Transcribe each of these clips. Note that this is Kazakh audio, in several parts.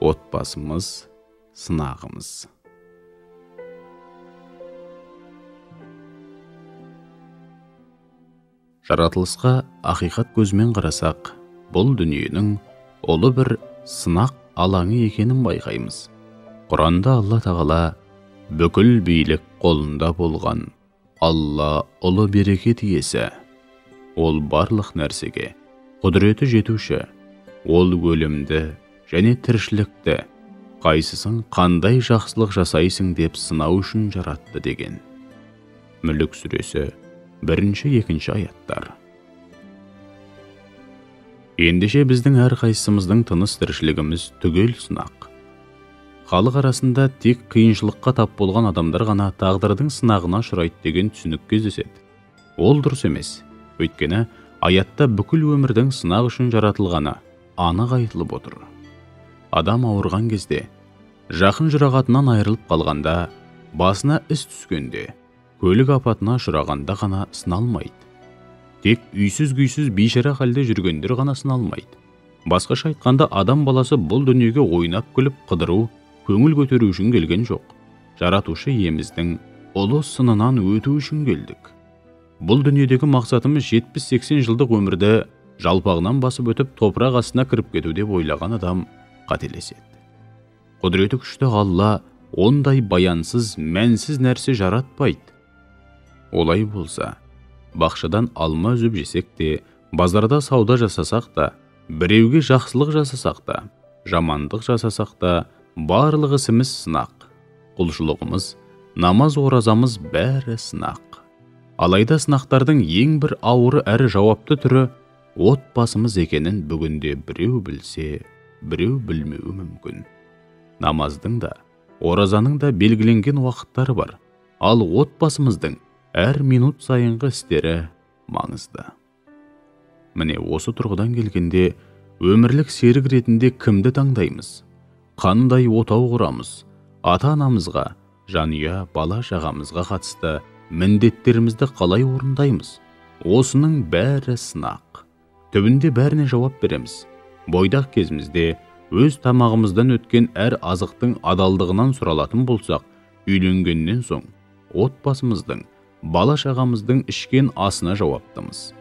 отбасымыз сынағымыз. Жаратылысқа ақиқат көзімен қарасақ, бұл дүниенің ұлы бір сынақ алаңы екенін байқаймыз. Құранда Алла тағала бүкіл билік қолында болған Алла ұлы берекет иесі. Ол барлық нәрсеге құдіреті жетуші. Ол өлімді және тіршілікті қайсысын қандай жақсылық жасайсың деп сынау үшін жаратты деген. Мүлік сүресі 1-2 аяттар. Ендеше біздің әрқайсымыздың тыныс тіршілігіміз түгел сынақ. Халық арасында тек қиыншылыққа тап болған адамдар ғана тағдырдың сынағына ұшырайды деген түсінік кездеседі. Ол дұрыс емес. Өйткені аятта бүкіл өмірдің сынақ үшін жаратылғаны анық айтылып отыр. Адам ауырған кезде, жақын жұрағатынан айырылып қалғанда, басына іс түскенде, көлік апатына ұшырағанда ғана сыналмайды. Тек үйсіз-күйсіз бейшара халде жүргендер ғана сыналмайды. Басқаша айтқанда, адам баласы бұл дүниеге ойнап күліп қыдыру, көңіл көтеру үшін келген жоқ. Жаратушы иеміздің ұлы сынынан өту үшін келдік. Бұл дүниедегі мақсатымыз 70-80 жылдық өмірді жалпағынан басып өтіп, топырақ астына кіріп кету деп ойлаған адам қателеседі. Құдіреті күшті Алла ондай баянсыз, мәнсіз нәрсе жаратпайды. Олай болса, бақшадан алма үзіп жесек те, базарда сауда жасасақ та, біреуге жақсылық жасасақ та, жамандық жасасақ та, барлық ісіміз сынақ. Құлшылығымыз, намаз оразамыз бәрі сынақ. Алайда сынақтардың ең бір ауыры әрі жауапты түрі отбасымыз екенін бүгінде біреу білсе, біреу білмеуі мүмкін. Намаздың да, оразаның да белгіленген уақыттары бар. Ал отбасымыздың әр минут сайынғы істері маңызды. Міне осы тұрғыдан келгенде, өмірлік серік ретінде кімді таңдаймыз? Қандай отау құрамыз? Ата-анамызға, жанұя, бала-шағамызға қатысты міндеттерімізді қалай орындаймыз? Осының бәрі сынақ. Түбінде бәріне жауап береміз. Бойдақ кезімізде өз тамағымыздан өткен әр азықтың адалдығынан сұралатын болсақ, үйленгеннен соң отбасымыздың, бала-шағамыздың ішкен асына жауаптымыз.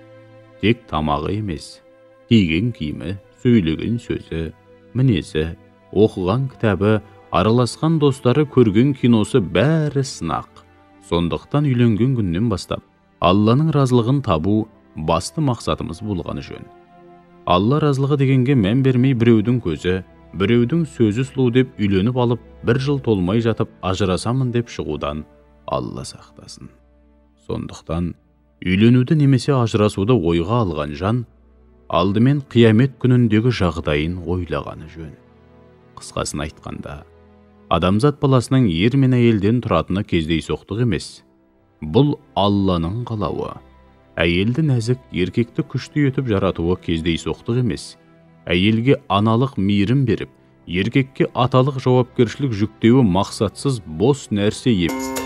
Тек тамағы емес, киген киімі, сөйлеген сөзі, мінезі, оқыған кітабы, араласқан достары, көрген киносы бәрі сынақ. Сондықтан үйленген күннен бастап, Алланың разылығын табу басты мақсатымыз болғаны жөн. Алла разылығы дегенге мән бермей біреудің көзі, біреудің сөзі сұлу деп үйленіп алып, 1 жыл толмай жатып ажырасамын деп шығудан Алла сақтасын. Сондықтан үйленуді немесе ажырасуды ойға алған жан алдымен қиямет күніндегі жағдайын ойлағаны жөн. Қысқасын айтқанда, адамзат баласының ер мен әйелден тұратыны кездейсоқтық емес. Бұл Алланың қалауы. Әйелді нәзік, еркекті күшті етіп жаратуы кездейсоқтық емес. Әйелге аналық мейірім беріп, еркекке аталық жауапкершілік жүктеуі мақсатсыз бос нәрсе еп.